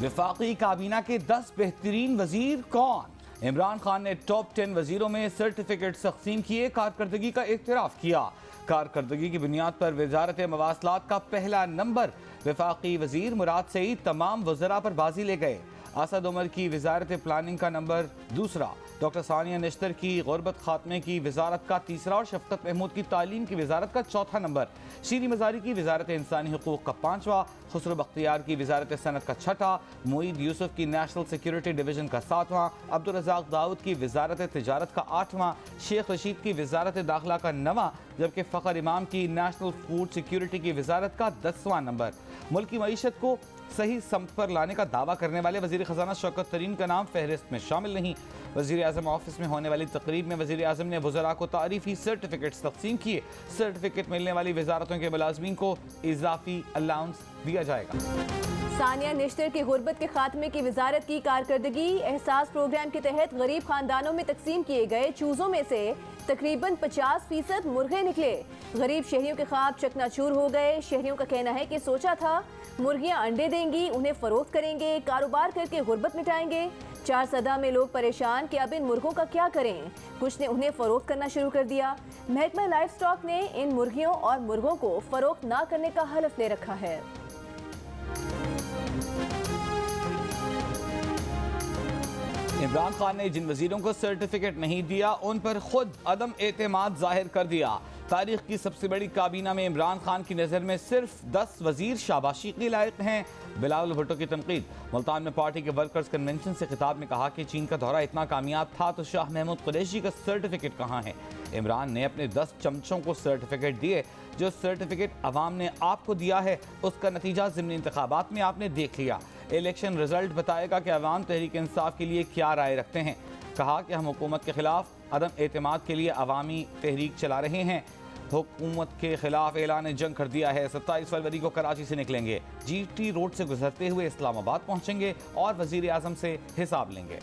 वफाकी काबीना के 10 बेहतरीन वजीर कौन? इमरान खान ने टॉप 10 वजीरों में सर्टिफिकेट तकसीम किए, कारकर्दगी का इख्तिराफ किया। कारकर्दगी की बुनियाद पर वजारत मवासलात का पहला नंबर। वफाकी वजीर मुराद सईद तमाम वज़रा पर बाजी ले गए। असद उमर की वजारत प्लानिंग का नंबर दूसरा। डॉक्टर सानिया निश्तर की गुरबत खात्मे की वजारत का तीसरा और शफकत महमूद की तालीम की वजारत का चौथा नंबर। शीरी मजारी की वजारत इंसानी हुकूक का पांचवा। खुसरो बख्तियार की वजारत सनत का छठा। मोईद यूसुफ की नेशनल सिक्योरिटी डिवीजन का सातवां। अब्दुल रज़ाक दाऊद की वजारत तिजारत का आठवां। शेख रशीद की वजारत दाखिला का नवां, जबकि फ़खर इमाम की नेशनल फूड सिक्योरिटी की वजारत का 10वां नंबर। मुल्क की मईशत को सही समत पर लाने का दावा करने वाले वजीर खजाना शौकत तरीन का नाम फहरिस्त में शामिल नहीं। वजीर आज़म ऑफिस में होने वाली तकरीब में वजीर आज़म ने वज़रा को तारीफी सर्टिफिकेट तकसीम किए। सर्टिफिकेट मिलने वाली वजारतों के मुलाजमीन को इजाफी अलाउंस दिया जाएगा। सानिया निश्तर की गुर्बत के खात्मे की वजारत की कारकर्दगी। एहसास प्रोग्राम के तहत गरीब खानदानों में तकसीम किए गए चूज़ों में से तकरीबन 50% मुर्गे निकले। गरीब शहरियों के ख्वाब चकनाचूर हो गए। शहरियों का कहना है कि सोचा था मुर्गियां अंडे देंगी, उन्हें फरोख्त करेंगे, कारोबार करके गुर्बत मिटाएंगे। 4 सदा में लोग परेशान कि अब इन मुर्गों का क्या करें। कुछ ने उन्हें फरोख्त करना शुरू कर दिया। महकमा लाइफ स्टॉक ने इन मुर्गियों और मुर्गों को फरोख्त ना करने का हलफ ले रखा है। इमरान खान ने जिन वजीरों को सर्टिफिकेट नहीं दिया उन पर खुद अदम एतमाद जाहिर कर दिया। तारीख की सबसे बड़ी काबीना में इमरान खान की नज़र में सिर्फ 10 वजीर शाबाशी के लायक हैं। बिलावल भुट्टो की तनकीद। मुल्तान में पार्टी के वर्कर्स कन्वेंशन से खिताब में कहा कि चीन का दौरा इतना कामयाब था तो शाह महमूद कुरैशी का सर्टिफिकेट कहाँ है? इमरान ने अपने 10 चमचों को सर्टिफिकेट दिए। जो सर्टिफिकेट अवाम ने आपको दिया है उसका नतीजा ज़िमनी इंतखाबात में आपने देख लिया। इलेक्शन रिजल्ट बताएगा कि अवाम तहरीक इंसाफ के लिए क्या राय रखते हैं। कहा कि हम हुकूमत के खिलाफ अदम एतमाद के लिए अवामी तहरीक चला रहे हैं। हुकूमत के खिलाफ ऐलान जंग कर दिया है। 27 फरवरी को कराची से निकलेंगे, GT रोड से गुजरते हुए इस्लामाबाद पहुंचेंगे और वजीर आजम से हिसाब लेंगे।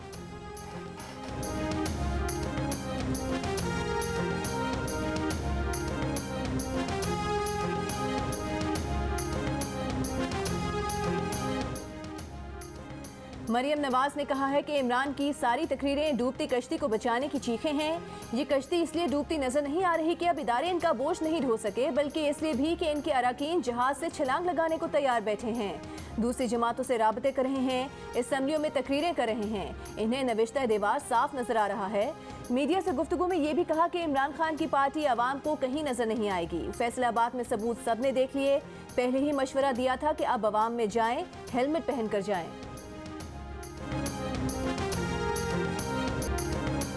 मरियम नवाज ने कहा है कि इमरान की सारी तकरीरें डूबती कश्ती को बचाने की चीखें हैं। ये कश्ती इसलिए डूबती नजर नहीं आ रही कि अब इदारे इनका बोझ नहीं ढो सके, बल्कि इसलिए भी कि इनके अराकीन जहाज से छलांग लगाने को तैयार बैठे हैं। दूसरी जमातों से राबते कर रहे हैं, असम्बलियों में तकरीरें कर रहे हैं। इन्हें नविश्ता दीवार साफ नजर आ रहा है। मीडिया से गुफ्तगू में ये भी कहा कि इमरान खान की पार्टी आवाम को कहीं नजर नहीं आएगी। फैसलाबाद में सबूत सबने देख लिए। पहले ही मशवरा दिया था कि अब आवाम में जाएं, हेलमेट पहन कर जाएं।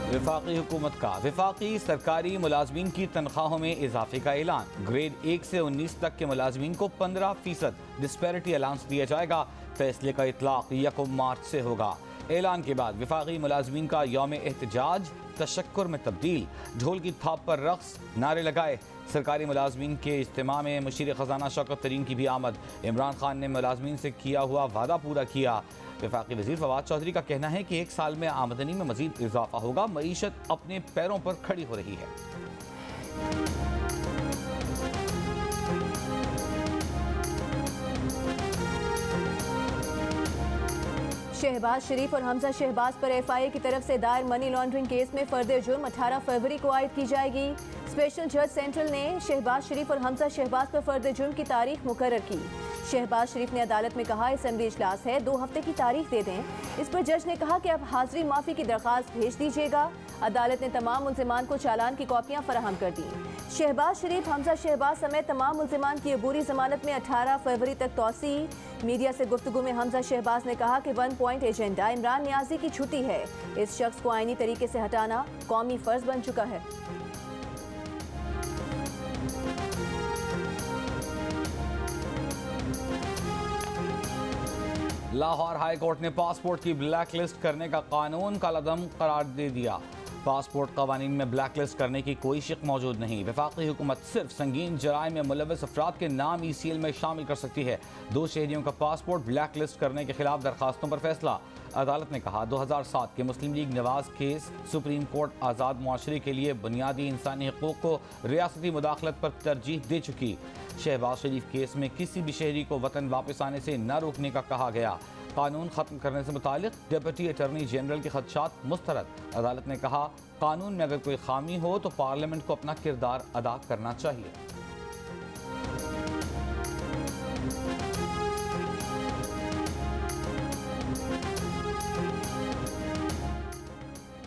वफाकी हुकूमत का वफाकी सरकारी मुलाजमीन की तनख्वाहों में इजाफे का ऐलान। ग्रेड 1 से 19 तक के मुलाजमीन को 15% डिस्पैरिटी अलाउंस दिया जाएगा। फैसले का इतलाक 1 मार्च से होगा। ऐलान के बाद वफाकी मुलाजमीन का यौम एहतजाज तशक्कुर में तब्दील। ढोल की थाप पर रक्स, नारे लगाए। सरकारी मुलाजमीन के इज्तिमा में मुशीर खजाना शौकत तरीन की भी आमद। इमरान खान ने मुलाजमीन से किया हुआ वादा पूरा किया। वफाकी वजीर फवाद चौधरी का कहना है कि 1 साल में आमदनी में मजीद इजाफा होगा। मईशत अपने पैरों पर खड़ी हो रही है। शहबाज शरीफ और हमजा शहबाज पर FIA की तरफ से दायर मनी लॉन्ड्रिंग केस में फर्द जुर्म 18 फरवरी को आयद की जाएगी। स्पेशल जज सेंट्रल ने शहबाज शरीफ और हमजा शहबाज पर फर्द जुर्म की तारीख मुकर्रर की। शहबाज शरीफ ने अदालत में कहा असेंबली इजलास है, 2 हफ्ते की तारीख दे दें। इस पर जज ने कहा कि अब हाजिरी माफी की दरख्वास्त भेज दीजिएगा। अदालत ने तमाम मुल्जिमान को चालान की कॉपियां फराहम कर दी। शहबाज शरीफ, हमजा शहबाज समेत तमाम मुल्जिमान की अबूरी जमानत में 18 फरवरी तक तौसी। मीडिया से गुफ्तगू में हमजा शहबाज ने कहा कि 1 पॉइंट एजेंडा इमरान नियाजी की छुट्टी है। इस शख्स को आईनी तरीके से हटाना कौमी फर्ज बन चुका है। लाहौर हाई कोर्ट ने पासपोर्ट की ब्लैक लिस्ट करने का कानून कालादम करार दे दिया। पासपोर्ट कवानीन में ब्लैक लिस्ट करने की कोई शिक मौजूद नहीं। वफाकी हुकूमत सिर्फ संगीन जराइम में मुलव्वस अफराद के नाम ECL में शामिल कर सकती है। 2 शहरियों का पासपोर्ट ब्लैक लिस्ट करने के खिलाफ दरखास्तों पर फैसला। अदालत ने कहा 2007 के Muslim League Nawaz case supreme court आज़ाद मुआशरे के लिए बुनियादी इंसानी हकूक़ को रियासती मुदाखलत पर तरजीह दे चुकी। शहबाज शरीफ केस में किसी भी शहरी को वतन वापस आने से न रोकने का कहा गया। कानून खत्म करने से मुतालिक डिप्टी अटॉर्नी जनरल के खदशात मुस्तरद। अदालत ने कहा, कानून में अगर कोई खामी हो तो पार्लियामेंट को अपना किरदार अदा करना चाहिए।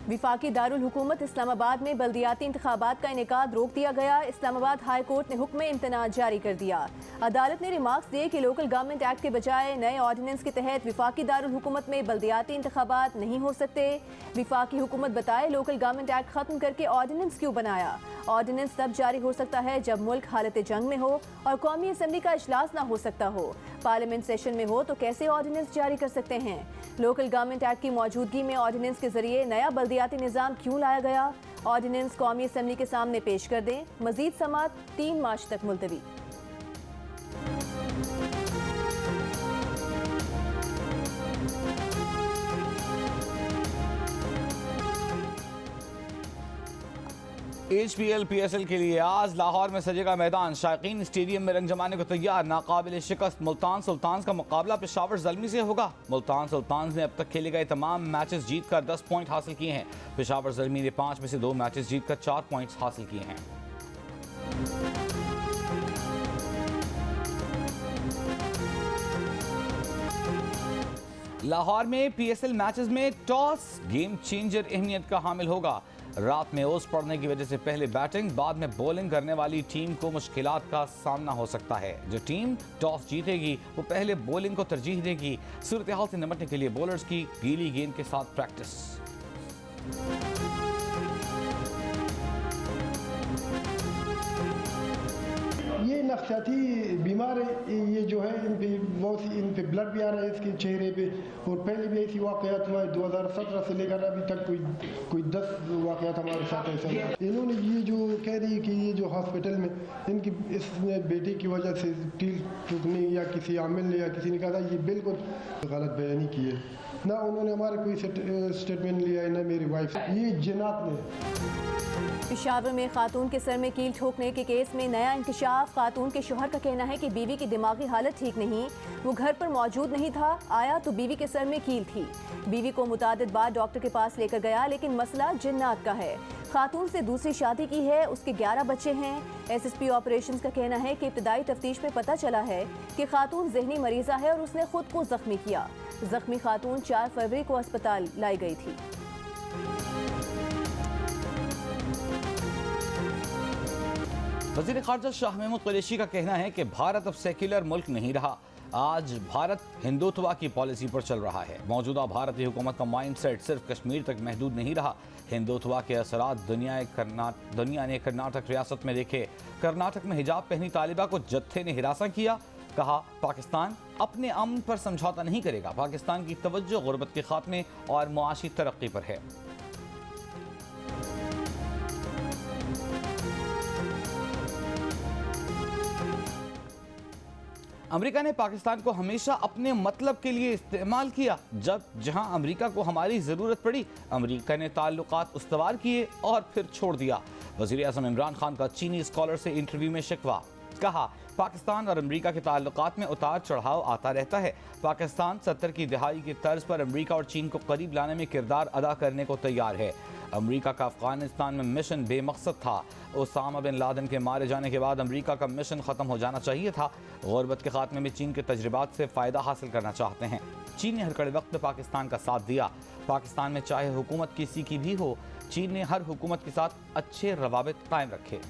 विफाकी दारुल हुकूमत इस्लामाबाद में बल्दियाती इंतखाबात का इनेकाद रोक दिया गया। इस्लामाबाद हाई कोर्ट ने हुक्म इम्तनाअ जारी कर दिया। अदालत ने रिमार्क्स दिए कि लोकल गवर्नमेंट एक्ट के बजाय नए ऑर्डिनेंस के तहत विफाकी दारुल हुकूमत में बल्दियाती इंतखाबात नहीं हो सकते। विफाकी हुकूमत बताए, लोकल गवर्नमेंट एक्ट खत्म करके ऑर्डिनेंस क्यों बनाया? ऑर्डिनेंस तब जारी हो सकता है जब मुल्क हालत जंग में हो और कौमी असम्बली का इजलास ना हो सकता हो। पार्लियामेंट सेशन में हो तो कैसे ऑर्डिनेंस जारी कर सकते हैं? लोकल गवर्नमेंट एक्ट की मौजूदगी में ऑर्डिनेंस के जरिए नया बल्दियाती निज़ाम क्यों लाया गया? ऑर्डिनेंस कौमी असम्बली के सामने पेश कर दें। मजीद समाअत 3 मार्च तक मुलतवी। HPL PSL के लिए आज लाहौर में सजेगा मैदान। शायकीन स्टेडियम में रंग जमाने को तैयार। नाकाबिल शिकस्त मुल्तान सुल्तान्स का मुकाबला पेशावर ज़ल्मी से होगा। मुल्तान सुल्तान्स ने अब तक खेले गए तमाम मैचेस जीतकर 10 पॉइंट हासिल किए हैं। पेशावर ज़ल्मी ने 5 में से 2 मैचेस जीतकर 4 पॉइंट्स हासिल किए हैं। लाहौर में PSL मैचेस में टॉस गेम चेंजर अहमियत का हामिल होगा। रात में ओस पड़ने की वजह से पहले बैटिंग बाद में बॉलिंग करने वाली टीम को मुश्किलात का सामना हो सकता है। जो टीम टॉस जीतेगी वो पहले बॉलिंग को तरजीह देगी। सूरत हाल से निपटने के लिए बॉलर्स की गीली गेंद के साथ प्रैक्टिस। ये नक्सियाती बीमार ये जो है इन पे ब्लड भी आ रहा है इसके चेहरे पे। और पहले भी ऐसी वाक़यात हुआ है 2017 से लेकर अभी तक कोई 10 वाक़यात हमारे साथ ऐसा हुआ। इन्होंने ये जो कह रही है कि ये जो हॉस्पिटल में इनकी इसने बेटे की वजह से टील टूटने या किसी आमिल ने या किसी ने कहा था, ये बिल्कुल गलत बयानी की है। ना उन्होंने हमारा कोई स्टेटमेंट लिया है, ना मेरी वाइफ। ये जिन्नात ने। पेशावर में खातून के सर में कील ठोकने के केस में नया इंकशाफ। खातून के शोहर का कहना है कि बीवी की दिमागी हालत ठीक नहीं, वो घर पर मौजूद नहीं था, आया तो बीवी के सर में कील थी। बीवी को मुतादिद बार डॉक्टर के पास लेकर गया, लेकिन मसला जिन्नात का है। खातून से दूसरी शादी की है, उसके 11 बच्चे हैं। SSP ऑपरेशंस का कहना है कि इब्तदाई तफ्तीश में पता चला है कि खातून जहनी मरीजा है और उसने खुद को जख्मी किया। जख्मी खातून 4 फरवरी को अस्पताल लाई गई थी। वज़ीर ख़ारजा शाह महमूद कुरैशी का कहना है कि भारत अब सेक्युलर मुल्क नहीं रहा। आज भारत हिंदुत्व की पॉलिसी पर चल रहा है। मौजूदा भारतीय हुकूमत का माइंडसेट सिर्फ कश्मीर तक महदूद नहीं रहा। हिंदुत्व के असरात दुनिया ने कर्नाटक रियासत में देखे। कर्नाटक में हिजाब पहनी तालिबा को जत्थे ने हिरासा किया। कहा, पाकिस्तान अपने अमन पर समझौता नहीं करेगा। पाकिस्तान की तवज्जो गुर्बत के खात्मे और मुआशी तरक्की पर है। अमेरिका ने पाकिस्तान को हमेशा अपने मतलब के लिए इस्तेमाल किया। जहां अमेरिका को हमारी ज़रूरत पड़ी, अमेरिका ने ताल्लुकात उस्तवार किए और फिर छोड़ दिया। वज़ीर आज़म इमरान खान का चीनी स्कॉलर से इंटरव्यू में शिकवा। कहा, पाकिस्तान और अमेरिका के ताल्लुकात में उतार चढ़ाव आता रहता है। पाकिस्तान 70 की दहाई की तर्ज पर अमेरिका और चीन को करीब लाने में किरदार अदा करने को तैयार है। अमेरिका का अफगानिस्तान में मिशन बेमकसद था। ओसामा बिन लादेन के मारे जाने के बाद अमेरिका का मिशन ख़त्म हो जाना चाहिए था। गुर्बत के खात्मे में चीन के तजर्बात से फ़ायदा हासिल करना चाहते हैं। चीन ने हर कड़े वक्त में पाकिस्तान का साथ दिया। पाकिस्तान में चाहे हुकूमत किसी की भी हो, चीन ने हर हुकूमत के साथ अच्छे रवाबित कायम रखे।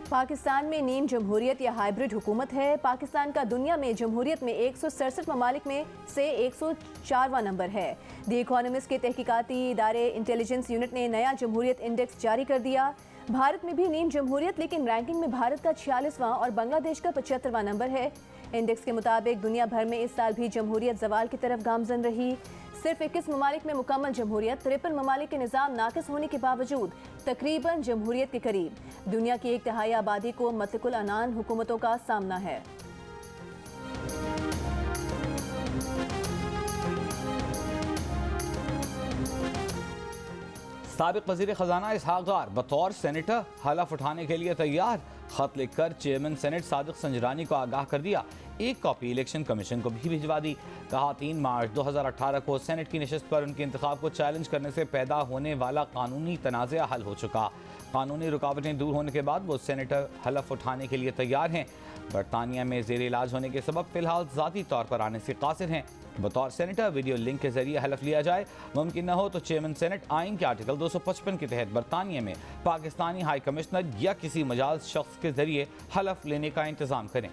पाकिस्तान में नीम जमहूरियत या हाइब्रिड हुकूमत है। पाकिस्तान का दुनिया में जमहूरियत में 167 ममालिक में से 104वां नंबर है। द इकोनॉमिस्ट के तहकीकाती इदारे इंटेलिजेंस यूनिट ने नया जमहूरियत इंडेक्स जारी कर दिया। भारत में भी नीम जमहूरियत, लेकिन रैंकिंग में भारत का 46वां और बांग्लादेश का 75वां नंबर है। इंडेक्स के मुताबिक दुनिया भर में इस साल भी जमहूरियत जवाल की तरफ गामजन रही। सिर्फ 21 ममालिक में मुकम्मल जमहूरियत, 53 ममालिक के निज़ाम नाकिस होने के बावजूद तकरीबन जमहूरियत के करीब। दुनिया की 1/3 आबादी को मतकुल अनान हुकूमतों का सामना है। साबिक वज़ीर ख़जाना इसहाक़ डार बतौर सेनेटर हलफ उठाने के लिए तैयार। खत लिखकर चेयरमैन सेनेट सादिक संजरानी को आगाह कर दिया। एक कॉपी इलेक्शन कमीशन को भी भिजवा दी। कहा 3 मार्च 2018 को सेनेट की नशस्त पर उनके इंतखाब को चैलेंज करने से पैदा होने वाला कानूनी तनाज़ा हल हो चुका। कानूनी रुकावटें दूर होने के बाद वो सेनेटर हलफ उठाने के लिए तैयार हैं। बरतानिया में ज़ेर इलाज होने के सबब फ़िलहाल ज़ाती तौर पर आने से कासिर हैं। बतौर सेनेटर वीडियो लिंक के जरिए हलफ लिया जाए। मुमकिन न हो तो चेयरमैन सेनेट आइन के आर्टिकल 255 के तहत बरतानिया में पाकिस्तानी हाई कमिश्नर या किसी मजाज शख्स के जरिए हलफ लेने का इंतज़ाम करें।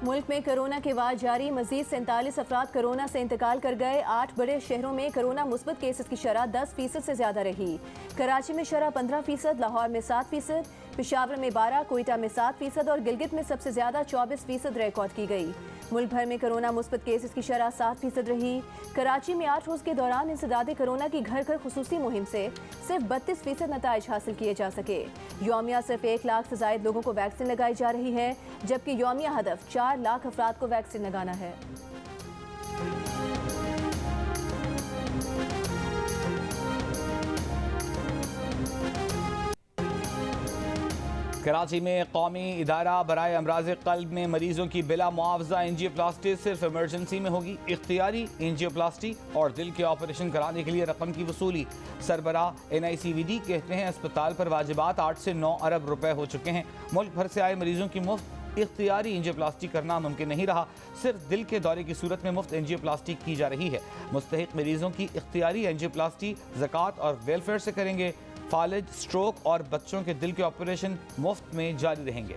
मुल्क में कोरोना के बाद जारी मजीद 47 अफराद कोरोना से इंतकाल कर गए। 8 बड़े शहरों में कोरोना मुस्बत केसेस की शरह 10% से ज्यादा रही। कराची में शरह 15%, लाहौर में 7%, पेशावर में 12%, कोयटा में 7% और गिलगित में सबसे ज्यादा 24% रिकॉर्ड की गई। मुल्क भर में कोरोना मुस्बत केसेस की शरह 7% रही। कराची में 8 रोज के दौरान इंसदादे कोरोना की घर घर खुसूसी मुहिम से सिर्फ 32% नताइज हासिल किए जा सके। यौमिया सिर्फ 1 लाख से ज्यादा लोगों को वैक्सीन लगाई जा रही है, जबकि यौमिया हदफ 4 लाख अफराद को वैक्सीन लगाना है। कराची में कौमी इदारा बराए अमराज कल्ब में मरीजों की बिला मुआवजा एंजियोप्लास्टी सिर्फ इमरजेंसी में होगी। इख्तियारी एंजियोप्लास्टी और दिल के ऑपरेशन कराने के लिए रकम की वसूली। सरबराह NICVD कहते हैं अस्पताल पर वाजिबात 8 से 9 अरब रुपए हो चुके हैं। मुल्क भर से आए मरीजों की मुफ्त इख्तियारी एंजियोप्लास्टी करना मुमकिन नहीं रहा। सिर्फ दिल के दौरे की सूरत में मुफ्त एंजियोप्लास्टी की जा रही है। मुस्तहिक मरीजों की इख्तियारी एंजियोप्लास्टी ज़कात और वेलफेयर से करेंगे। फालिज, स्ट्रोक और बच्चों के दिल के ऑपरेशन मुफ्त में जारी रहेंगे।